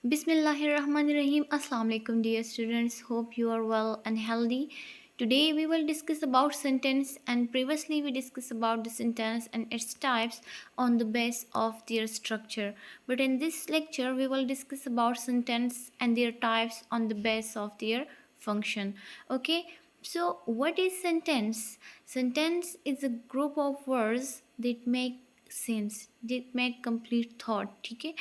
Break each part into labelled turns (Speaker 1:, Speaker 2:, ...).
Speaker 1: Bismillahirrahmanirrahim. Assalamu alaikum dear students. Hope you are well and healthy. Today we will discuss about sentence, and previously we discussed about the sentence and its types on the base of their structure. But in this lecture we will discuss about sentence and their types on the base of their function. Okay? So what is sentence? Sentence is a group of words that make sense that make complete thought. ठीक है,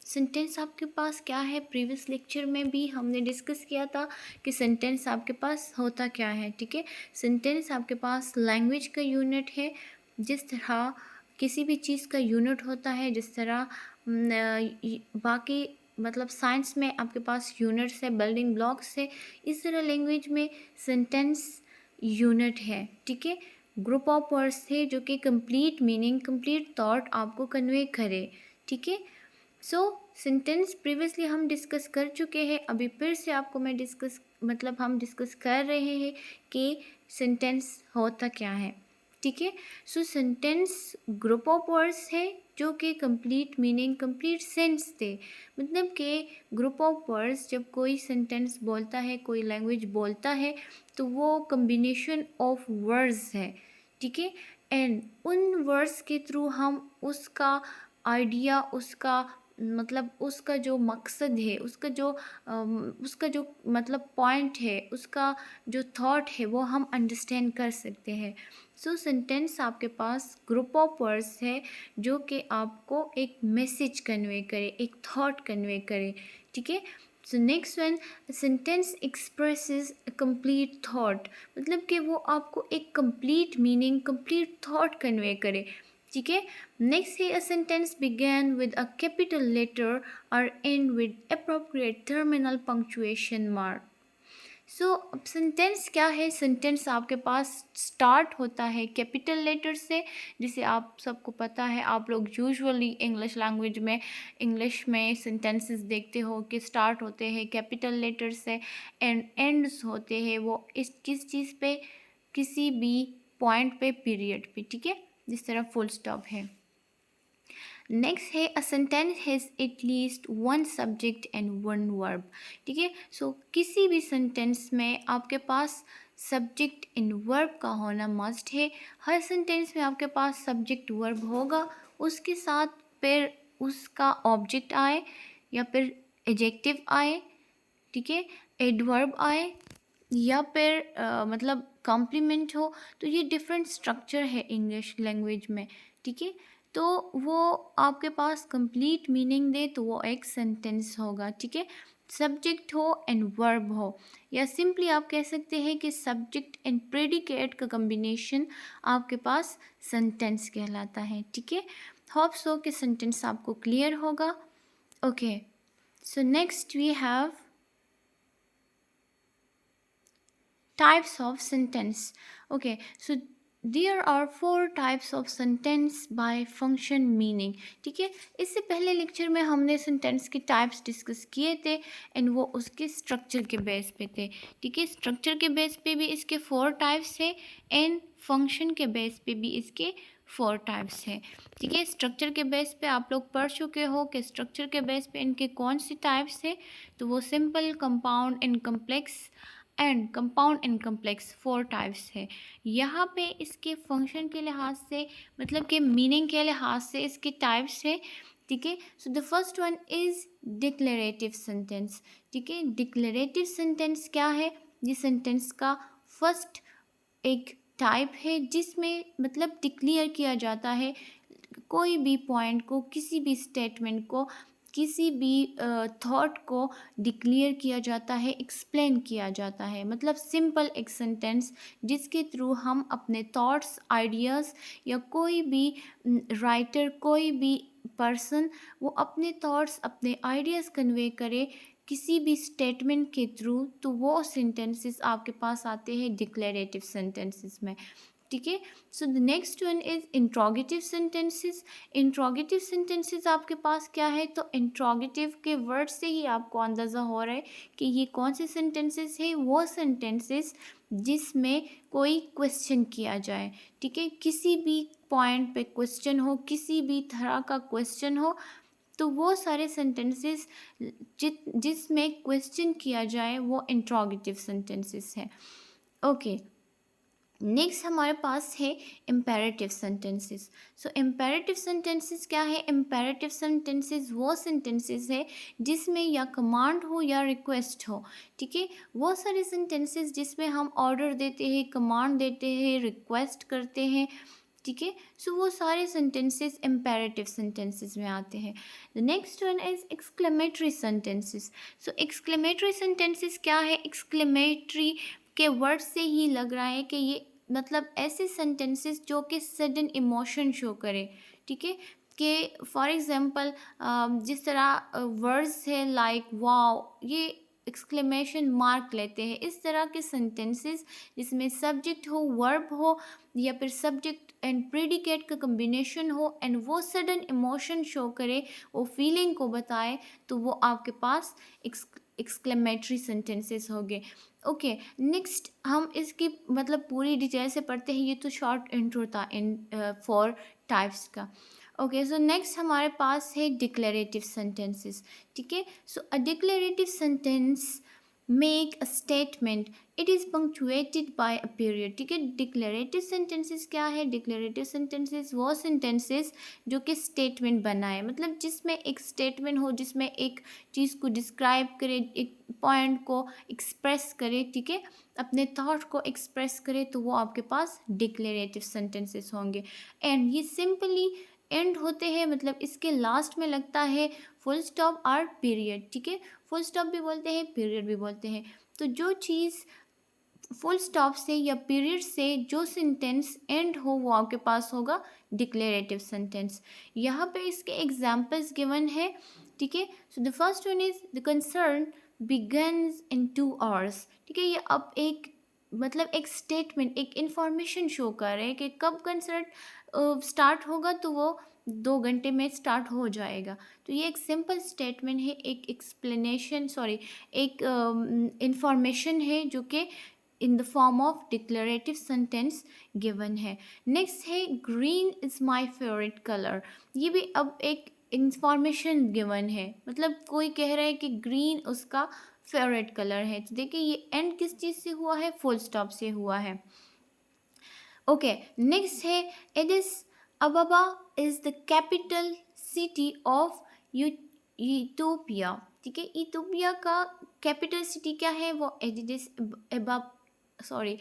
Speaker 1: sentence आपके पास क्या है, previous lecture में भी हमने discuss किया था कि सेंटेंस आपके पास होता क्या है। ठीक है, सेंटेंस आपके पास लैंग्वेज का यूनिट है। जिस तरह किसी भी चीज़ का यूनिट होता है, जिस तरह बाकी मतलब साइंस में आपके पास यूनिट्स है, बिल्डिंग ब्लॉक्स है, इस तरह लैंग्वेज में सेंटेंस यूनिट है। ठीक है, ग्रुप ऑफ वर्ड्स थे जो कि कंप्लीट मीनिंग, कंप्लीट थॉट आपको कन्वे करे। ठीक है, सो सेंटेंस प्रीवियसली हम डिस्कस कर चुके हैं। अभी फिर से आपको मैं हम डिस्कस कर रहे हैं कि सेंटेंस होता क्या है। ठीक है, सो सेंटेंस ग्रुप ऑफ वर्ड्स है जो कि कंप्लीट मीनिंग, कंप्लीट सेंस थे। मतलब कि ग्रुप ऑफ वर्ड्स जब कोई सेंटेंस बोलता है, कोई लैंग्वेज बोलता है, तो वो कम्बिनेशन ऑफ वर्ड्स है। ठीक है, एंड उन वर्ड्स के थ्रू हम उसका आइडिया, उसका मतलब उसका जो मकसद है, उसका जो मतलब पॉइंट है, उसका जो थॉट है, वो हम अंडरस्टैंड कर सकते हैं। सो सेंटेंस आपके पास ग्रुप ऑफ वर्ड्स है जो कि आपको एक मैसेज कन्वे करे, एक थॉट कन्वे करे। ठीक है, so next one, sentence expresses a complete thought. मतलब कि वो आपको एक complete meaning, complete thought convey करे। ठीक है, नेक्स्ट है, a sentence begin with a capital letter और end with appropriate terminal punctuation mark. So अब सेंटेंस क्या है? सेंटेंस आपके पास स्टार्ट होता है कैपिटल लेटर से, जिसे आप सबको पता है। आप लोग यूजुअली इंग्लिश लैंग्वेज में, इंग्लिश में सेंटेंसेस देखते हो कि स्टार्ट होते हैं कैपिटल लेटर से एंड एंड्स होते हैं वो इस किस चीज़ पे, किसी भी पॉइंट पे, पीरियड पे। ठीक है, जिस तरह फुल स्टॉप है। नेक्स्ट है, a sentence has at least one subject and one verb. ठीक है, सो किसी भी सेंटेंस में आपके पास सब्जेक्ट एंड वर्ब का होना मस्ट है। हर सेंटेंस में आपके पास सब्जेक्ट वर्ब होगा, उसके साथ फिर उसका ऑब्जेक्ट आए या फिर एडजेक्टिव आए। ठीक है, एडवर्ब आए या फिर मतलब कॉम्प्लीमेंट हो। तो ये डिफरेंट स्ट्रक्चर है इंग्लिश लैंग्वेज में। ठीक है, तो वो आपके पास कंप्लीट मीनिंग दे तो वो एक सेंटेंस होगा। ठीक है, सब्जेक्ट हो एंड वर्ब हो, या सिंपली आप कह सकते हैं कि सब्जेक्ट एंड प्रेडिकेट का कम्बिनेशन आपके पास सेंटेंस कहलाता है। ठीक है, होप सो कि सेंटेंस आपको क्लियर होगा। Okay, so next we have types of sentence. Okay, so there are four types of sentence by function meaning. ठीक है, इससे पहले लेक्चर में हमने सेंटेंस के टाइप्स डिस्कस किए थे एंड वो उसके स्ट्रक्चर के बेस पे थे। ठीक है, स्ट्रक्चर के बेस पे भी इसके फोर टाइप्स है एंड फंक्शन के बेस पे भी इसके फोर टाइप्स है। ठीक है, स्ट्रक्चर के बेस पे आप लोग पढ़ चुके हो कि स्ट्रक्चर के बेस पे इनके कौन सी टाइप्स है। तो वो simple, compound and complex four types है। यहाँ पे इसके फंक्शन के लिहाज से, मतलब कि मीनिंग के लिहाज से इसके टाइप्स है। ठीक है, so the first one is declarative sentence. ठीक है, डिक्लेरेटिव सेंटेंस क्या है? ये सेंटेंस का फर्स्ट एक टाइप है जिसमें मतलब डिक्लेयर किया जाता है कोई भी पॉइंट को, किसी भी स्टेटमेंट को, किसी भी थॉट को डिक्लेयर किया जाता है, एक्सप्लेन किया जाता है। मतलब सिंपल एक सेंटेंस जिसके थ्रू हम अपने थॉट्स, आइडियाज़, या कोई भी राइटर, कोई भी पर्सन वो अपने थॉट्स, अपने आइडियाज़ कन्वे करे किसी भी स्टेटमेंट के थ्रू, तो वो सेंटेंसेस आपके पास आते हैं डिक्लेरेटिव सेंटेंसेस में। ठीक है, so the next one is interrogative sentences. Interrogative sentences आपके पास क्या है? तो इंट्रोगेटिव के वर्ड से ही आपको अंदाज़ा हो रहा है कि ये कौन से सेंटेंसेस है। वो सेंटेंसेस जिसमें कोई क्वेश्चन किया जाए। ठीक है, किसी भी पॉइंट पे क्वेश्चन हो, किसी भी तरह का क्वेश्चन हो, तो वो सारे सेंटेंसेस जिसमें क्वेश्चन किया जाए वो इंट्रोगेटिव सेंटेंसेस हैं। ओके, नेक्स्ट हमारे पास है इम्पेरेटिव सेंटेंसेस। सो इम्पेरेटिव सेंटेंसेस क्या है? इम्पेरेटिव सेंटेंसेस वो सेंटेंसेस है जिसमें या कमांड हो या रिक्वेस्ट हो, ठीक है। वो सारे सेंटेंसेस जिसमें हम ऑर्डर देते हैं, कमांड देते हैं, रिक्वेस्ट करते हैं, ठीक है। सो वो सारे सेंटेंसेस इम्पेरेटिव सेंटेंसेस में आते हैं। The next one is exclamatory sentences. So exclamatory sentences क्या है? एक्सक्लेमेटरी के वर्ड से ही लग रहा है कि ये मतलब ऐसे सेंटेंसेस जो कि सडन इमोशन शो करे, ठीक है। कि फॉर एग्जांपल जिस तरह वर्ड्स है लाइक वाओ, ये एक्सक्लेमेशन मार्क लेते हैं। इस तरह के सेंटेंसेस जिसमें सब्जेक्ट हो, वर्ब हो, या फिर सब्जेक्ट एंड प्रेडिकेट का कम्बिनेशन हो एंड वो सडन इमोशन शो करे, वो फीलिंग को बताए, तो वो आपके पास एक्सक्लेमेटरी सेंटेंसेस हो गए। ओके, नेक्स्ट हम इसकी मतलब पूरी डिटेल से पढ़ते हैं। ये तो शॉर्ट इंट्रो था इन 4 टाइप्स का। ओके, सो नेक्स्ट हमारे पास है डिक्लेरेटिव सेंटेंसेस, ठीक है। So a declarative sentence make a statement, it is punctuated by a period, ठीक है। डिक्लेरेटिव सेंटेंसेस क्या है? डिक्लेरेटिव सेंटेंसेस वो सेंटेंसेस जो कि स्टेटमेंट बनाए, मतलब जिसमें एक स्टेटमेंट हो, जिसमें एक चीज़ को डिस्क्राइब करे, एक पॉइंट को एक्सप्रेस करे, ठीक है, अपने थॉट को एक्सप्रेस करे, तो वो आपके पास डिक्लेरेटिव सेंटेंसेस होंगे। एंड ये सिंपली एंड होते हैं, मतलब इसके लास्ट में लगता है फुल स्टॉप और पीरियड, ठीक है। फुल स्टॉप भी बोलते हैं, पीरियड भी बोलते हैं। तो जो चीज़ फुल स्टॉप से या पीरियड से जो सेंटेंस एंड हो वो आपके पास होगा डिक्लेरेटिव सेंटेंस। यहाँ पे इसके एग्जाम्पल्स गिवन है, ठीक है। So the first one is the concern begins in 2 hours, ठीक है। ये अब एक मतलब एक स्टेटमेंट, एक इंफॉर्मेशन शो कर रहे हैं कि कब कंसर्ट स्टार्ट होगा, तो वो 2 घंटे में स्टार्ट हो जाएगा। तो ये एक सिंपल स्टेटमेंट है, एक एक्सप्लेनेशन, सॉरी, एक इंफॉर्मेशन है जो कि in the form of declarative sentence given है। नेक्स्ट है green is my favourite colour. ये भी अब एक इंफॉर्मेशन गिवन है, मतलब कोई कह रहा है कि ग्रीन उसका फेवरेट कलर है। तो देखिए ये एंड किस चीज़ से हुआ है? फुल स्टॉप से हुआ है। ओके, नेक्स्ट है Aedes अबाबा is the capital city of Ethiopia, ठीक है। इथोपिया का कैपिटल सिटी क्या है? वो एडिस सॉरी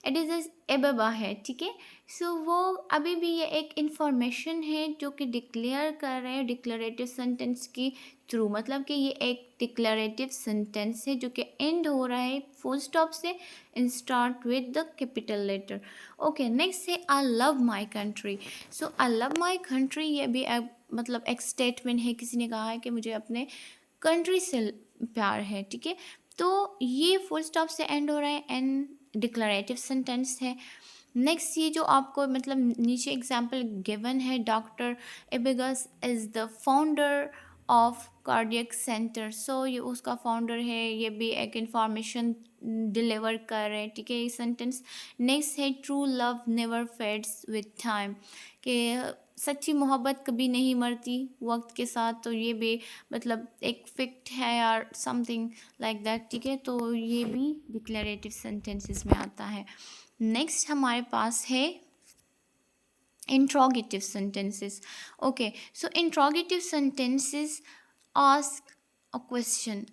Speaker 1: एडिस एबाबा है, ठीक है। सो वो अभी भी ये एक इंफॉर्मेशन है जो कि डिक्लेयर कर रहे हैं डिक्लेरेटिव सेंटेंस के थ्रू, मतलब कि ये एक डिक्लेरेटिव सेंटेंस है जो कि एंड हो रहा है फुल स्टॉप से and start with the capital letter. Okay, next है I love my country. So I love my country, ये भी मतलब एक स्टेटमेंट है, किसी ने कहा है कि मुझे अपने कंट्री से प्यार है, ठीक है। तो ये फुल स्टॉप से एंड हो रहा है एंड डिक्लेरेटिव सेंटेंस है। नेक्स्ट ये जो आपको मतलब नीचे एग्जाम्पल गिवन है, doctor Abegus is the founder of cardiac center. So ये उसका फाउंडर है, ये भी एक इंफॉर्मेशन डिलीवर कर रहे हैं, ठीक है, ये सेंटेंस। नेक्स्ट है true love never fades with time, कि सच्ची मोहब्बत कभी नहीं मरती वक्त के साथ। तो ये भी मतलब एक फैक्ट है यार, समथिंग लाइक दैट, ठीक है। तो ये भी डिक्लेरेटिव सेंटेंसेस में आता है। नेक्स्ट हमारे पास है interrogative sentences. Okay, so interrogative sentences ask a question.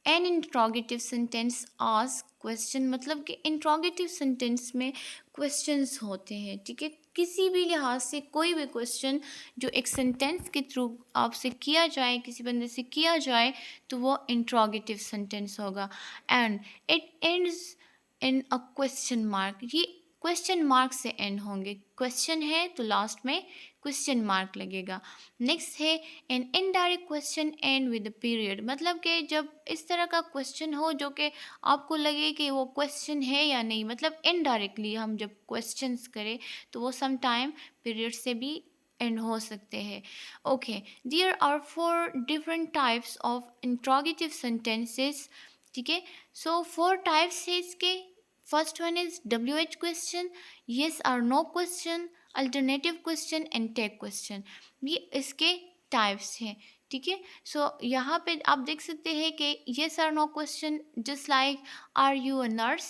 Speaker 1: An interrogative sentence ask question, मतलब कि इंट्रोगेटिव सेंटेंस में क्वेश्चंस होते हैं, ठीक है। किसी भी लिहाज से कोई भी क्वेश्चन जो एक सेंटेंस के थ्रू आपसे किया जाए, किसी बंदे से किया जाए, तो वो इंट्रोगेटिव सेंटेंस होगा। And it ends in a question mark, ये क्वेश्चन मार्क से एंड होंगे। क्वेश्चन है तो लास्ट में क्वेश्चन मार्क लगेगा। नेक्स्ट है an indirect question and with period, मतलब कि जब इस तरह का क्वेश्चन हो जो कि आपको लगे कि वो क्वेश्चन है या नहीं, मतलब इनडायरेक्टली हम जब क्वेश्चंस करें तो वो सम टाइम पीरियड से भी एंड हो सकते हैं। Okay, there are 4 different types of interrogative sentences, ठीक है। सो 4 टाइप्स है इसके। First one is WH question, yes or no question, alternative question and tag question. ये इसके टाइप्स हैं, ठीक है। सो यहाँ पे आप देख सकते हैं कि येस और no question just like are you a nurse.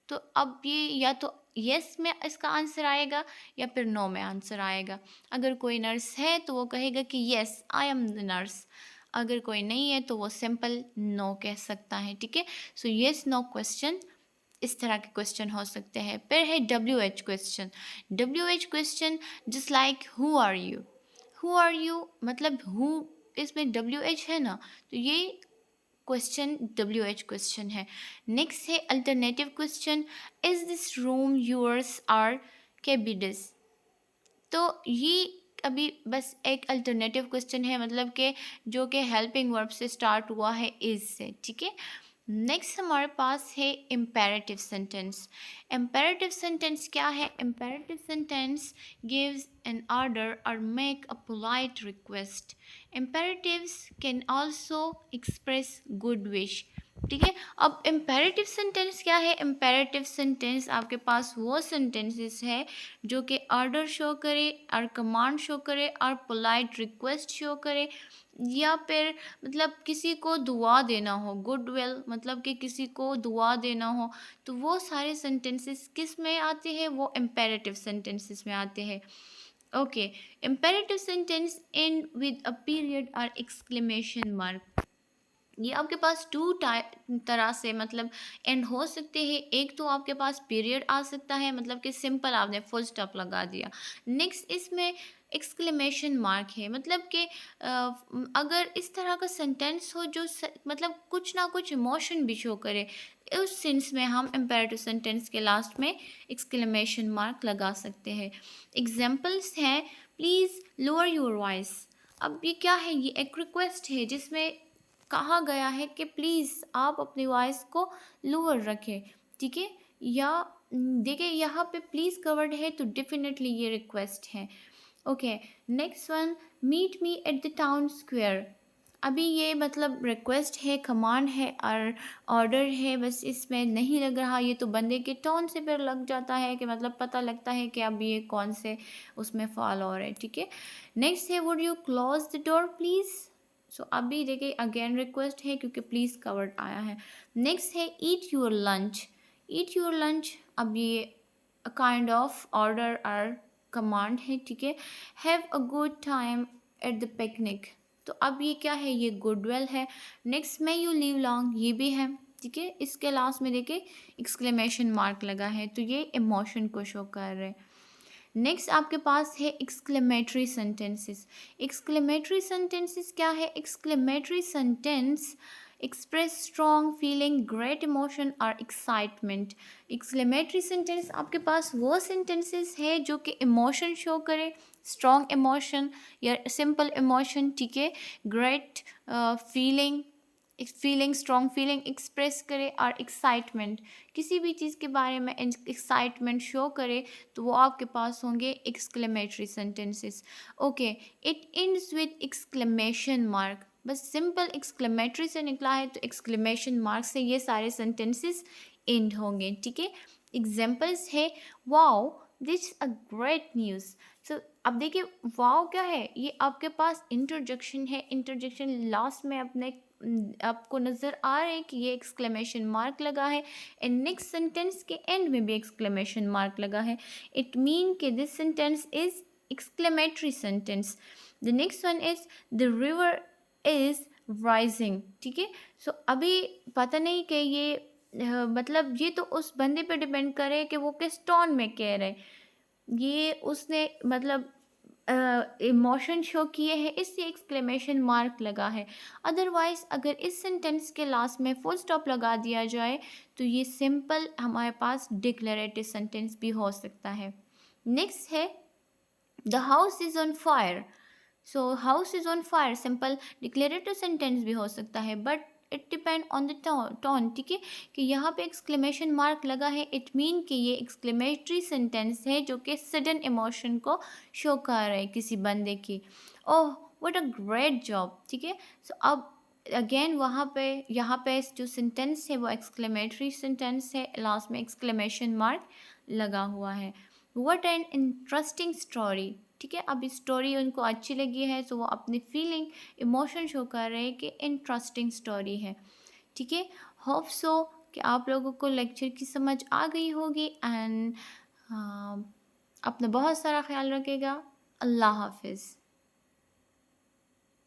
Speaker 1: तो अब ये या तो यस में इसका आंसर आएगा या फिर नो में आंसर आएगा। अगर कोई नर्स है तो वो कहेगा कि yes I am the nurse. अगर कोई नहीं है तो वो सिंपल नो कह सकता है, ठीक है। सो यस नो क्वेश्चन इस तरह के क्वेश्चन हो सकते हैं। फिर है W H question. W H question just like who are you. Who are you मतलब हु, इसमें डब्ल्यू एच है ना, तो ये क्वेश्चन डब्ल्यू एच क्वेश्चन है। नेक्स्ट है alternative question, is this room yours or कैबिडस। तो ये अभी बस एक अल्टरनेटिव क्वेश्चन है, मतलब कि जो कि हेल्पिंग वर्ब से स्टार्ट हुआ है इज से, ठीक है। नेक्स्ट हमारे पास है इम्पेरेटिव सेंटेंस। इम्पेरेटिव सेंटेंस क्या है? Imperative sentence gives an order or make a polite request. Imperatives can also express good wish. ठीक है। अब इम्पेरेटिव सेंटेंस क्या है? इम्पेरेटिव सेंटेंस आपके पास वो सेंटेंसेस है जो कि ऑर्डर शो करे और कमांड शो करे और पोलाइट रिक्वेस्ट शो करे, या फिर मतलब किसी को दुआ देना हो, गुड विल मतलब कि किसी को दुआ देना हो, तो वो सारे सेंटेंसेस किस में आते हैं? वो इम्पेरेटिव सेंटेंसेस में आते हैं। Okay, imperative sentence and with a period और एक्सक्लेमेशन मार्क। ये आपके पास टू तरह से मतलब एंड हो सकते हैं। एक तो आपके पास पीरियड आ सकता है, मतलब कि सिंपल आपने फुल स्टॉप लगा दिया। नेक्स्ट इसमें एक्सक्लेमेशन मार्क है, मतलब कि अगर इस तरह का सेंटेंस हो जो मतलब कुछ ना कुछ इमोशन भी शो करे, उस सेंस में हम इम्पेरेटिव सेंटेंस के लास्ट में एक्सक्लेमेशन मार्क लगा सकते हैं। एग्जाम्पल्स हैं, प्लीज़ लोअर योर वॉइस। अब ये क्या है? ये एक रिक्वेस्ट है जिसमें कहा गया है कि प्लीज़ आप अपनी वॉइस को लोअर रखें, ठीक है। या देखिए यहाँ पे प्लीज़ कवर्ड है तो डेफिनेटली ये रिक्वेस्ट है। Okay, next one, meet me at the town square. अभी ये मतलब रिक्वेस्ट है, कमांड है और ऑर्डर है, बस इसमें नहीं लग रहा। ये तो बंदे के टोन से फिर लग जाता है कि मतलब पता लगता है कि अब ये कौन से उसमें फॉलो हो रहा है, ठीक है। नेक्स्ट है, would you close the door please. So अभी देखिए अगेन रिक्वेस्ट है क्योंकि प्लीज़ कवर्ड आया है। नेक्स्ट है, eat your lunch. Eat your lunch, अब ये काइंड ऑफ ऑर्डर और कमांड है, ठीक है। Have a good time at the picnic, तो अब ये क्या है? ये गुडविल है। Next, may you live long, ये भी है, ठीक है। इसके लास्ट में देखिए एक्सक्लेमेशन मार्क लगा है, तो ये इमोशन को शो कर रहे हैं। नेक्स्ट आपके पास है एक्सक्लेमेटरी सेंटेंसेस। एक्सक्लेमेटरी सेंटेंसेस क्या है? Exclamatory sentence express strong feeling, great emotion और एक्साइटमेंट। एक्सक्लेमेटरी सेंटेंस आपके पास वो सेंटेंसेस है जो कि इमोशन शो करे, स्ट्रॉन्ग इमोशन या सिंपल इमोशन, ठीक है। Great feeling, feeling strong feeling express करे और एक्साइटमेंट, किसी भी चीज़ के बारे में एक्साइटमेंट शो करे, तो वो आपके पास होंगे exclamatory sentences. Okay, it ends with exclamation mark, बस सिंपल एक्सक्लेमेटरी से निकला है तो एक्सक्लेमेशन मार्क से ये सारे सेंटेंसेस एंड होंगे, ठीक है। एग्जाम्पल्स है, wow this a great news. So अब देखिए वाओ क्या है? ये आपके पास इंटरजेक्शन है, इंटरजेक्शन लास्ट में अपने आपको नज़र आ रहे हैं कि ये एक्सक्लेमेशन मार्क लगा है, एंड नेक्स्ट सेंटेंस के एंड में भी एक्सक्लेमेशन मार्क लगा है। इट मीन कि this sentence is exclamatory sentence. The next one is the river is rising, ठीक है। सो अभी पता नहीं कि ये मतलब ये तो उस बंदे पे डिपेंड करे कि वो किस टोन में कह रहे, ये उसने मतलब इमोशन शो किए हैं इसलिए एक्सक्लेमेशन मार्क लगा है। अदरवाइज अगर इस सेंटेंस के लास्ट में फुल स्टॉप लगा दिया जाए तो ये सिंपल हमारे पास डिक्लेरेटिव सेंटेंस भी हो सकता है। नेक्स्ट है, the house is on fire. So house is on fire simple declarative sentence भी हो सकता है, but it depend on the tone, ठीक है। कि यहाँ पे एक्सक्लेमेशन मार्क लगा है, इट मीन कि ये एक्सक्लेमेटरी सेंटेंस है जो कि सडन इमोशन को शो कर रहा है किसी बंदे की। Oh what a great job, ठीक है। सो अब अगेन वहाँ पे यहाँ पे जो सेंटेंस है वो एक्सक्लेमेटरी सेंटेंस है, लास्ट में एक्सक्लेमेशन मार्क लगा हुआ है। व्हाट एन इंटरेस्टिंग स्टोरी, ठीक है। अब स्टोरी उनको अच्छी लगी है तो वो अपनी फीलिंग इमोशन शो कर रहे हैं कि इंटरेस्टिंग स्टोरी है। ठीक है। होप सो कि आप लोगों को लेक्चर की समझ आ गई होगी एंड अपना बहुत सारा ख्याल रखिएगा। अल्लाह हाफिज़।